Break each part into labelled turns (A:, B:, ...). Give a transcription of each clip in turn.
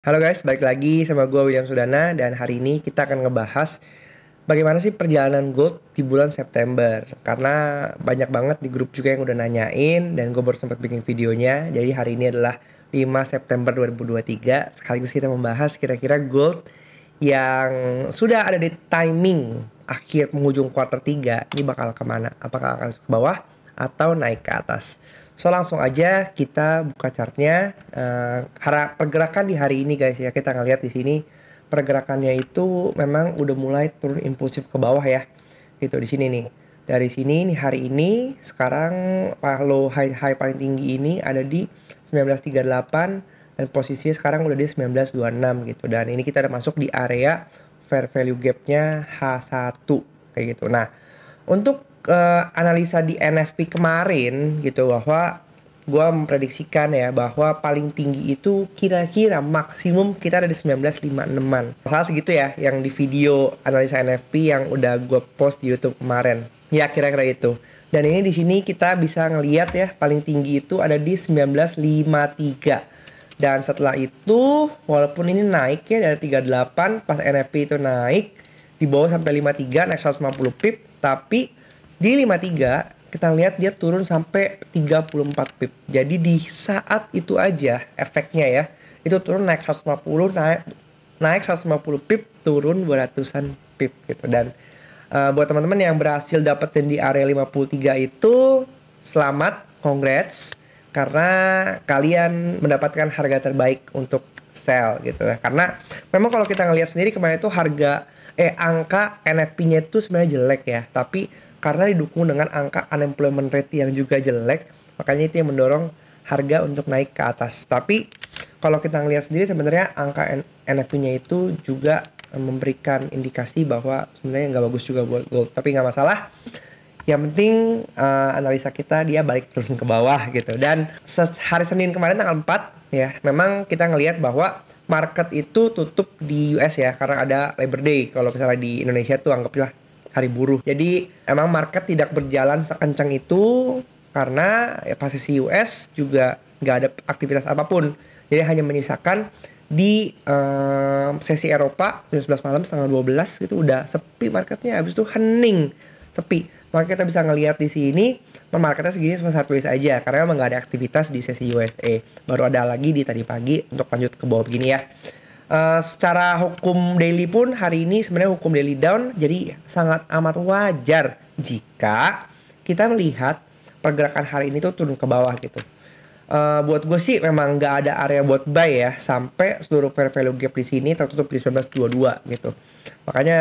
A: Halo guys, balik lagi sama gue William Sudana dan hari ini kita akan ngebahas bagaimana sih perjalanan Gold di bulan September. Karena banyak banget di grup juga yang udah nanyain dan gue baru sempat bikin videonya. Jadi hari ini adalah 5 September 2023. Sekaligus kita membahas kira-kira Gold yang sudah ada di timing akhir penghujung kuartal 3 ini bakal kemana? Apakah akan ke bawah atau naik ke atas? So langsung aja kita buka chartnya. Karena pergerakan di hari ini guys ya, kita ngeliat di sini pergerakannya itu memang udah mulai turun impulsif ke bawah ya. Gitu di sini nih. Dari sini nih hari ini sekarang low high paling tinggi ini ada di 1938 dan posisinya sekarang udah di 1926 gitu. Dan ini kita udah masuk di area fair value gapnya H1 kayak gitu. Nah, untuk analisa di NFP kemarin gitu bahwa gue memprediksikan ya bahwa paling tinggi itu kira-kira maksimum kita ada di 1956-an. Masalah segitu ya yang di video analisa NFP yang udah gue post di YouTube kemarin. Ya kira-kira itu. Dan ini di sini kita bisa ngelihat ya paling tinggi itu ada di 1953. Dan setelah itu walaupun ini naik ya dari 38 pas NFP itu naik di bawah sampai 53 naik 150 pip, tapi di 53 kita lihat dia turun sampai 34 pip. Jadi di saat itu aja efeknya ya. Itu turun naik 150, naik 150 pip, turun 200-an pip gitu. Dan buat teman-teman yang berhasil dapetin di area 53 itu selamat, congrats, karena kalian mendapatkan harga terbaik untuk sell gitu ya. Karena memang kalau kita ngelihat sendiri kemarin itu angka NFP-nya itu sebenarnya jelek ya, tapi karena didukung dengan angka unemployment rate yang juga jelek, makanya itu yang mendorong harga untuk naik ke atas. Tapi kalau kita ngelihat sendiri sebenarnya angka NFP-nya itu juga memberikan indikasi bahwa sebenarnya nggak bagus juga buat gold. Tapi nggak masalah. Yang penting analisa kita dia balik turun ke bawah gitu. Dan hari Senin kemarin tanggal 4 ya, memang kita ngelihat bahwa market itu tutup di US ya karena ada Labor Day. Kalau misalnya di Indonesia tuh anggaplah hari buruh. Jadi emang market tidak berjalan sekencang itu karena ya posisi US juga nggak ada aktivitas apapun. Jadi hanya menyisakan di sesi Eropa jam 11 malam setengah 12 gitu udah sepi marketnya. Habis itu hening, sepi. Maka kita bisa ngelihat di sini marketnya segini cuma sideways aja karena emang nggak ada aktivitas di sesi USA. Baru ada lagi di tadi pagi untuk lanjut ke bawah begini ya. Secara hukum daily pun hari ini sebenarnya hukum daily down, jadi sangat amat wajar jika kita melihat pergerakan hari ini tuh turun ke bawah gitu. Buat gue sih memang nggak ada area buat buy ya sampai seluruh fair value gap di sini tertutup di 1922 gitu. Makanya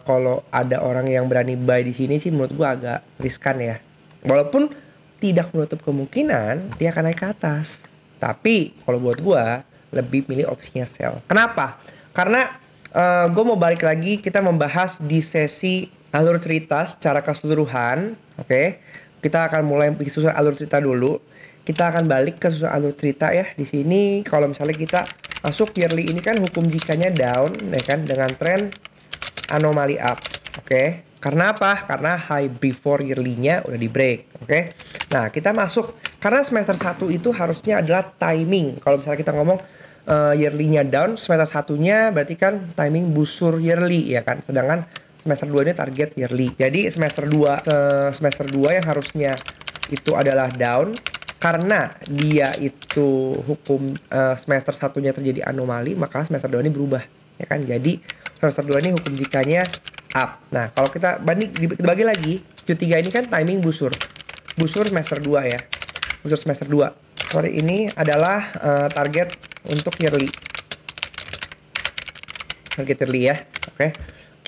A: kalau ada orang yang berani buy di sini sih menurut gue agak riskan ya. Walaupun tidak menutup kemungkinan dia akan naik ke atas. Tapi kalau buat gue lebih milih opsinya sell. Kenapa? Karena gue mau balik lagi kita membahas di sesi alur cerita secara keseluruhan. Oke. Kita akan mulai susun alur cerita dulu. Kita akan balik ke susun alur cerita ya. Di sini kalau misalnya kita masuk yearly ini kan hukum jikanya down ya kan dengan tren anomali up. Oke. Karena apa? Karena high before yearly-nya udah di break. Oke. Nah, kita masuk karena semester 1 itu harusnya adalah timing. Kalau misalnya kita ngomong yearly-nya down, semester satunya berarti kan timing busur yearly ya kan. Sedangkan semester 2 ini target yearly. Jadi semester 2 yang harusnya itu adalah down karena dia itu hukum semester satunya terjadi anomali, maka semester 2 ini berubah ya kan. Jadi semester 2 ini hukum jikanya up. Nah, kalau kita bagi lagi, Q3 ini kan timing busur. Busur semester 2 ya. Busur semester 2. Sorry, ini adalah target untuk yearly. Target yearly ya. Oke.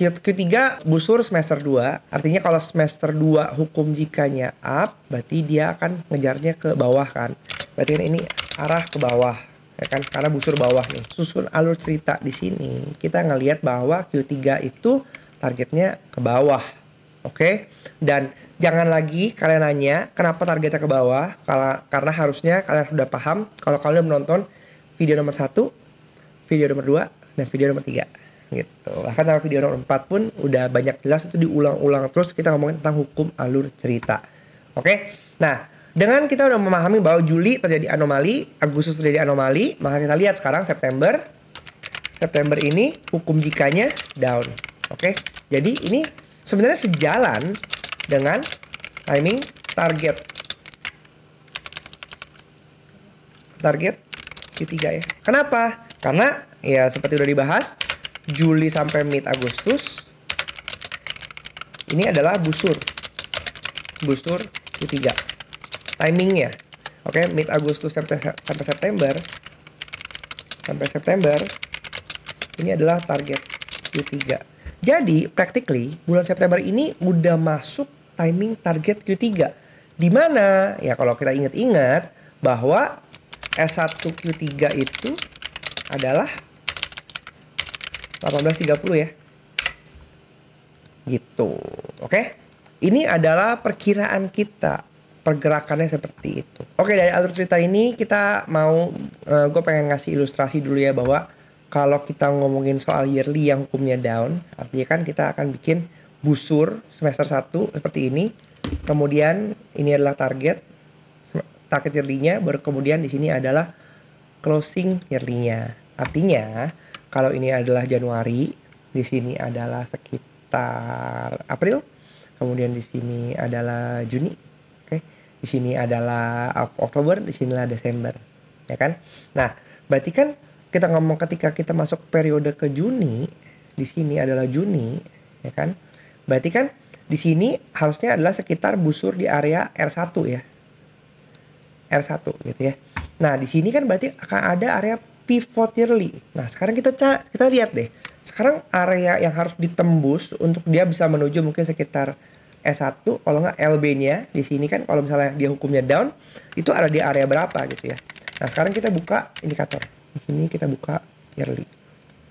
A: Q3 busur semester 2. Artinya kalau semester 2 hukum jikanya up, berarti dia akan ngejarnya ke bawah kan. Berarti kan ini arah ke bawah. Ya kan? Karena busur bawah nih. Susun alur cerita di sini. Kita ngelihat bahwa Q3 itu targetnya ke bawah. Oke. Dan jangan lagi kalian nanya kenapa targetnya ke bawah. Karena harusnya kalian sudah paham kalau kalian menonton video nomor 1, video nomor 2, dan video nomor 3 gitu. Bahkan sama video nomor 4 pun udah banyak jelas itu diulang-ulang terus kita ngomongin tentang hukum alur cerita. Oke. Nah, dengan kita udah memahami bahwa Juli terjadi anomali, Agustus terjadi anomali, maka kita lihat sekarang September September ini hukum jikanya down. Oke. Jadi ini sebenarnya sejalan dengan timing target Q3 ya. Kenapa? Karena ya seperti udah dibahas, Juli sampai mid Agustus ini adalah busur Q3 timingnya. Oke, mid Agustus sampai September ini adalah target Q3. Jadi practically bulan September ini udah masuk timing target Q3. Di mana ya kalau kita ingat-ingat bahwa S1 Q3 itu adalah 18.30 ya. Gitu. Oke. Ini adalah perkiraan kita. Pergerakannya seperti itu. Oke, dari alur cerita ini kita mau gue pengen ngasih ilustrasi dulu ya bahwa kalau kita ngomongin soal yearly yang hukumnya down, artinya kan kita akan bikin busur semester 1 seperti ini. Kemudian ini adalah target yearly-nya, baru kemudian di sini adalah closing yearly-nya. Artinya kalau ini adalah Januari, di sini adalah sekitar April, kemudian di sini adalah Juni, oke. Di sini adalah Oktober, di sinilah Desember, ya kan? Nah, berarti kan kita ngomong ketika kita masuk periode ke Juni, di sini adalah Juni, ya kan? Berarti kan di sini harusnya adalah sekitar busur di area R1 ya. R1 gitu ya. Nah, di sini kan berarti akan ada area pivot yearly. Nah, sekarang kita lihat deh. Sekarang area yang harus ditembus untuk dia bisa menuju mungkin sekitar S1, kalau nggak LB-nya di sini kan kalau misalnya dia hukumnya down, itu ada di area berapa gitu ya. Nah, sekarang kita buka indikator. Di sini kita buka yearly.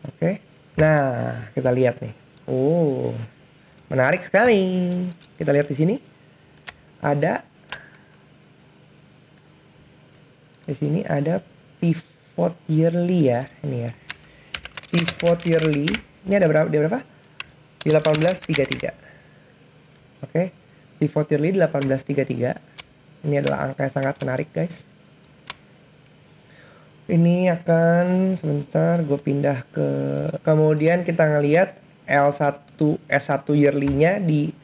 A: Oke. Nah, kita lihat nih. Oh, menarik sekali. Kita lihat di sini. Di sini ada pivot yearly ya, ini ya. Pivot yearly, ini ada berapa? Di 18.33. Oke. Pivot yearly di 18.33. Ini adalah angka yang sangat menarik, guys. Ini akan sebentar gue pindah ke kemudian kita ngelihat S1 yearly-nya di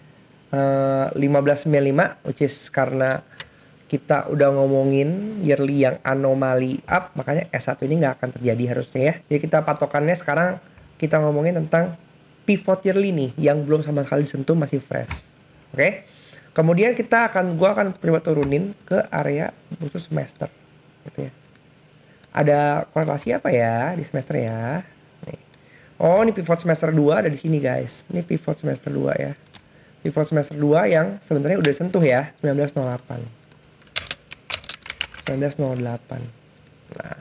A: 15.95, which is karena kita udah ngomongin yearly yang anomali up, makanya S1 ini nggak akan terjadi harusnya ya. Jadi kita patokannya sekarang kita ngomongin tentang pivot yearly nih yang belum sama sekali disentuh, masih fresh. Oke. Kemudian gua akan coba turunin ke area butuh semester gitu ya. Ada korelasi apa ya di semester ya? Nih. Oh, ini pivot semester 2 ada di sini, guys. Ini pivot semester 2 ya. Pivot semester 2 yang sebenarnya udah disentuh ya, 1908. Nah,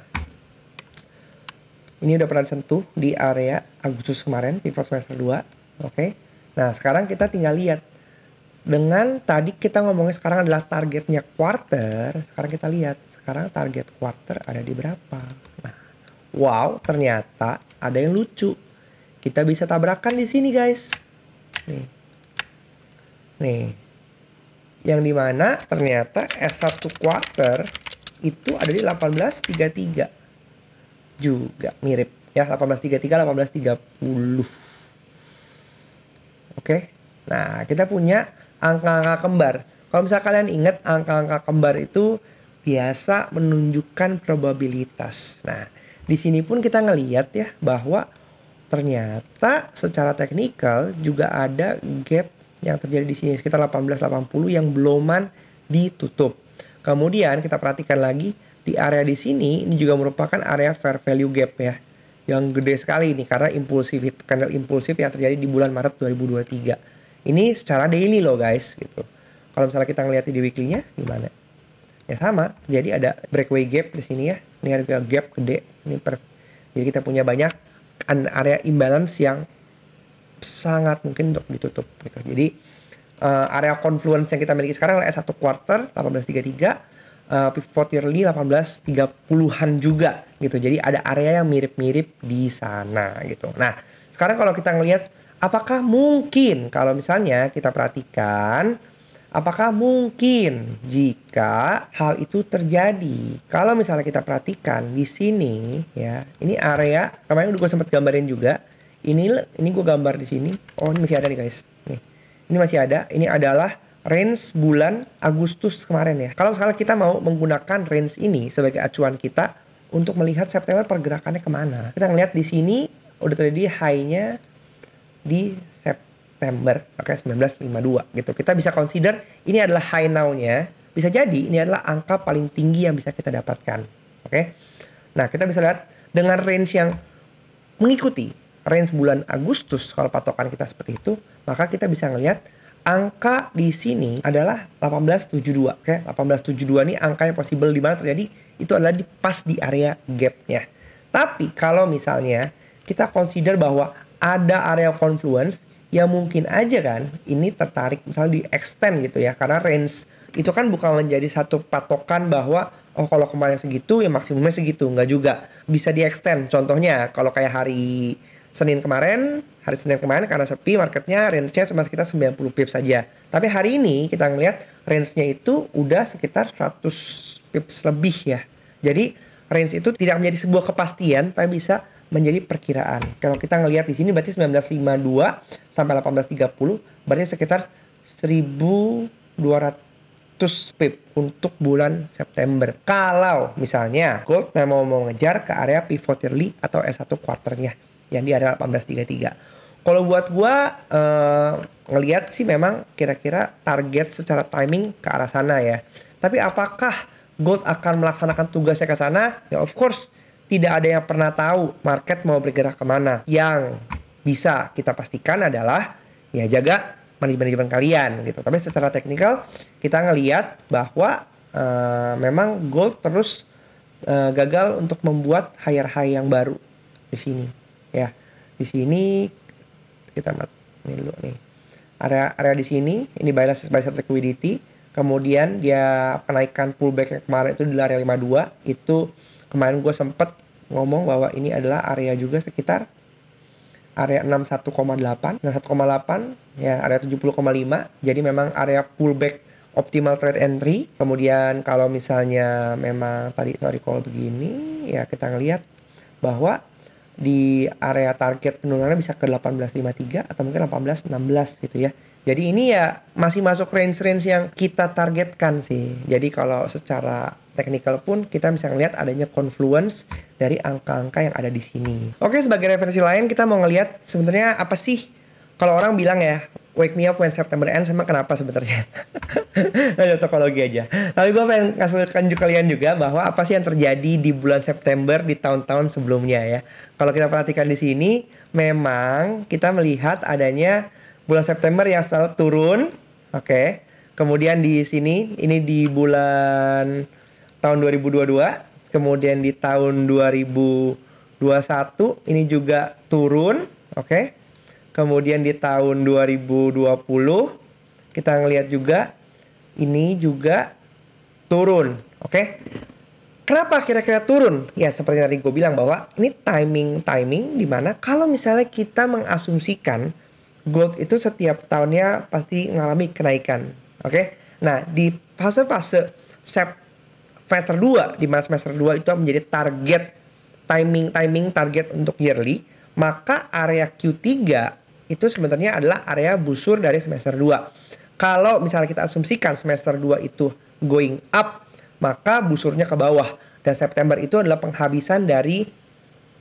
A: ini udah pernah disentuh di area Agustus kemarin, pivot semester 2. Oke. Nah, sekarang kita tinggal lihat. Dengan tadi kita ngomongin sekarang adalah targetnya quarter, sekarang kita lihat. Sekarang target quarter ada di berapa. Nah, wow, ternyata ada yang lucu. Kita bisa tabrakan di sini, guys. Nih. Yang dimana ternyata S1 quarter itu ada di 18.33 juga mirip ya, 18.33 18.30. Oke. Nah, kita punya angka-angka kembar. Kalau misalnya kalian ingat, angka-angka kembar itu biasa menunjukkan probabilitas. Nah, di sini pun kita ngelihat ya bahwa ternyata secara teknikal juga ada gap yang terjadi di sini sekitar 1880 yang beloman ditutup. Kemudian kita perhatikan lagi di area di sini, ini juga merupakan area fair value gap ya. Yang gede sekali ini karena candle impulsif yang terjadi di bulan Maret 2023. Ini secara daily loh, guys gitu. Kalau misalnya kita ngeliat di weekly-nya gimana? Ya sama, jadi ada breakaway gap di sini ya. Ini ada gap gede. Jadi kita punya banyak area imbalance yang sangat mungkin untuk ditutup gitu. Jadi area confluence yang kita miliki sekarang adalah S1 quarter 18.33, pivot yearly 18.30-an juga gitu. Jadi ada area yang mirip-mirip di sana gitu. Nah, sekarang kalau kita ngelihat apakah mungkin kalau misalnya kita perhatikan Apakah mungkin jika hal itu terjadi? Kalau misalnya kita perhatikan di sini ya, ini area kemarin udah gue sempat gambarin juga. Ini gue gambar di sini. Oh, ini masih ada nih guys. Nih, ini masih ada. Ini adalah range bulan Agustus kemarin ya. Kalau misalnya kita mau menggunakan range ini sebagai acuan kita untuk melihat September pergerakannya kemana, kita ngeliat di sini udah terjadi high-nya di September, oke, 1952 gitu. Kita bisa consider ini adalah high now-nya. Bisa jadi ini adalah angka paling tinggi yang bisa kita dapatkan. Oke. Nah, kita bisa lihat dengan range yang mengikuti range bulan Agustus, kalau patokan kita seperti itu, maka kita bisa ngelihat angka di sini adalah 1872. Oke, 1872 ini angka yang possible di mana terjadi itu adalah pas di area gap-nya. Tapi kalau misalnya kita consider bahwa ada area confluence yang mungkin aja kan ini tertarik misalnya di extend gitu ya, karena range itu kan bukan menjadi satu patokan bahwa oh kalau kemarin segitu ya maksimumnya segitu, nggak juga, bisa di extend. Contohnya kalau kayak hari Senin kemarin karena sepi marketnya, range-nya cuma sekitar 90 pips saja. Tapi hari ini kita ngelihat range-nya itu udah sekitar 100 pips lebih ya. Jadi range itu tidak menjadi sebuah kepastian, tapi bisa menjadi perkiraan. Kalau kita ngelihat di sini berarti 1952 sampai 1830 berarti sekitar 1200 pip untuk bulan September. Kalau misalnya gold memang mau mengejar ke area pivot yearly atau S1 quarternya yang di area 1833. Kalau buat gua ngelihat sih memang kira-kira target secara timing ke arah sana ya. Tapi apakah gold akan melaksanakan tugasnya ke sana? Ya of course tidak ada yang pernah tahu market mau bergerak kemana. Yang bisa kita pastikan adalah ya jaga manajemen kalian gitu. Tapi secara teknikal kita ngelihat bahwa memang gold terus gagal untuk membuat higher high yang baru di sini. Ya, di sini kita ini dulu nih. Area di sini ini buy side liquidity. Kemudian dia kenaikan pullback yang kemarin itu di area 52. Itu kemarin gue sempet ngomong bahwa ini adalah area juga sekitar area 61,8 ya, area 70,5. Jadi memang area pullback optimal trade entry. Kemudian kalau misalnya memang tadi kalau begini ya, kita ngelihat bahwa di area target penurunannya bisa ke 1853 atau mungkin 1816 gitu ya. Jadi ini ya masih masuk range-range yang kita targetkan sih. Jadi kalau secara technical pun kita bisa ngelihat adanya confluence dari angka-angka yang ada di sini. Oke, sebagai referensi lain kita mau ngelihat sebenarnya apa sih kalau orang bilang ya wake me up when September ends, emang kenapa sebenarnya? Ada psikologi aja. Tapi gue pengen kasih tunjuk kalian juga bahwa apa sih yang terjadi di bulan September di tahun-tahun sebelumnya ya. Kalau kita perhatikan di sini, memang kita melihat adanya bulan September yang selalu turun, oke. Kemudian di sini, ini di bulan tahun 2022, kemudian di tahun 2021 ini juga turun, oke. Kemudian di tahun 2020 kita ngelihat juga ini juga turun, oke. Kenapa kira-kira turun? Ya seperti tadi gue bilang bahwa ini timing dimana kalau misalnya kita mengasumsikan gold itu setiap tahunnya pasti mengalami kenaikan, oke. Nah di fase-fase semester 2, di mana semester 2 itu menjadi target timing target untuk yearly, maka area Q3 itu sebenarnya adalah area busur dari semester 2. Kalau misalnya kita asumsikan semester 2 itu going up, maka busurnya ke bawah. Dan September itu adalah penghabisan dari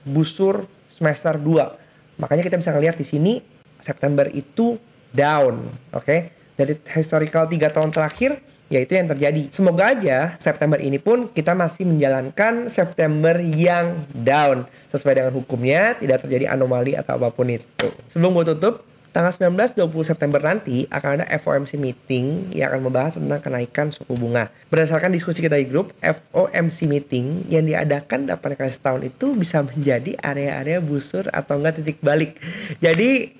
A: busur semester 2. Makanya kita bisa ngelihat di sini September itu down, oke. Dari historical 3 tahun terakhir, yaitu yang terjadi. Semoga aja September ini pun kita masih menjalankan September yang down. Sesuai dengan hukumnya, tidak terjadi anomali atau apapun itu. Sebelum gue tutup, tanggal 19-20 September nanti akan ada FOMC meeting yang akan membahas tentang kenaikan suku bunga. Berdasarkan diskusi kita di grup, FOMC meeting yang diadakan 8 kali setahun itu bisa menjadi area-area busur atau enggak titik balik. Jadi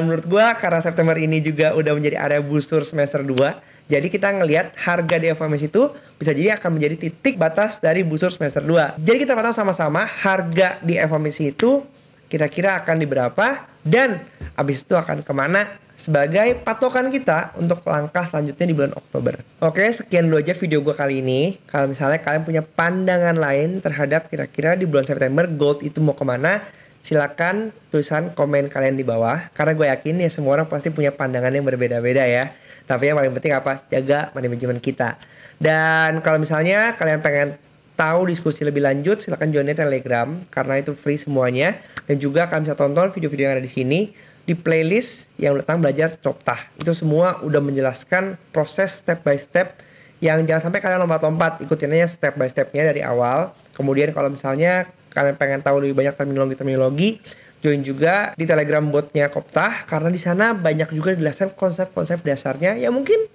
A: menurut gue karena September ini juga udah menjadi area busur semester 2, jadi kita ngelihat harga di FOMC itu bisa jadi akan menjadi titik batas dari busur semester 2. Jadi kita pantau sama-sama harga di FOMC itu kira-kira akan di berapa dan habis itu akan kemana sebagai patokan kita untuk langkah selanjutnya di bulan Oktober. Oke, sekian dulu aja video gue kali ini. Kalau misalnya kalian punya pandangan lain terhadap kira-kira di bulan September gold itu mau kemana, silakan tulisan komen kalian di bawah. Karena gue yakin ya semua orang pasti punya pandangan yang berbeda-beda ya. Tapi yang paling penting apa? Jaga money management kita. Dan kalau misalnya kalian pengen tahu diskusi lebih lanjut, silakan join Telegram karena itu free semuanya. Dan juga kalian bisa tonton video-video yang ada di sini di playlist yang tentang belajar Coptah. Itu semua udah menjelaskan proses step by step yang jangan sampai kalian lompat-lompat, ikutin aja step by stepnya dari awal. Kemudian kalau misalnya kalian pengen tahu lebih banyak terminologi, join juga di Telegram botnya Coptah karena di sana banyak juga dijelaskan konsep-konsep dasarnya yang mungkin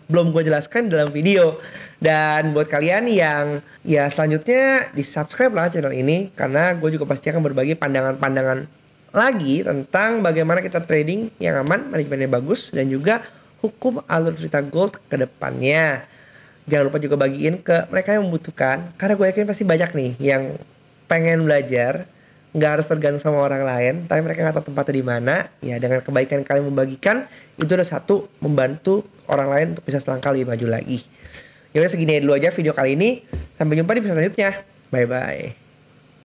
A: belum gue jelaskan dalam video. Dan buat kalian yang ya selanjutnya di subscribe lah channel ini karena gue juga pasti akan berbagi pandangan-pandangan lagi tentang bagaimana kita trading yang aman, manajemennya bagus, dan juga hukum alur cerita gold ke depannya. Jangan lupa juga bagiin ke mereka yang membutuhkan karena gue yakin pasti banyak nih yang pengen belajar, nggak harus tergantung sama orang lain, tapi mereka nggak tahu tempatnya di mana. Ya dengan kebaikan kalian membagikan, itu udah satu membantu orang lain untuk bisa selangkah lebih maju lagi. Yaudah segini dulu aja video kali ini. Sampai jumpa di video selanjutnya. Bye bye.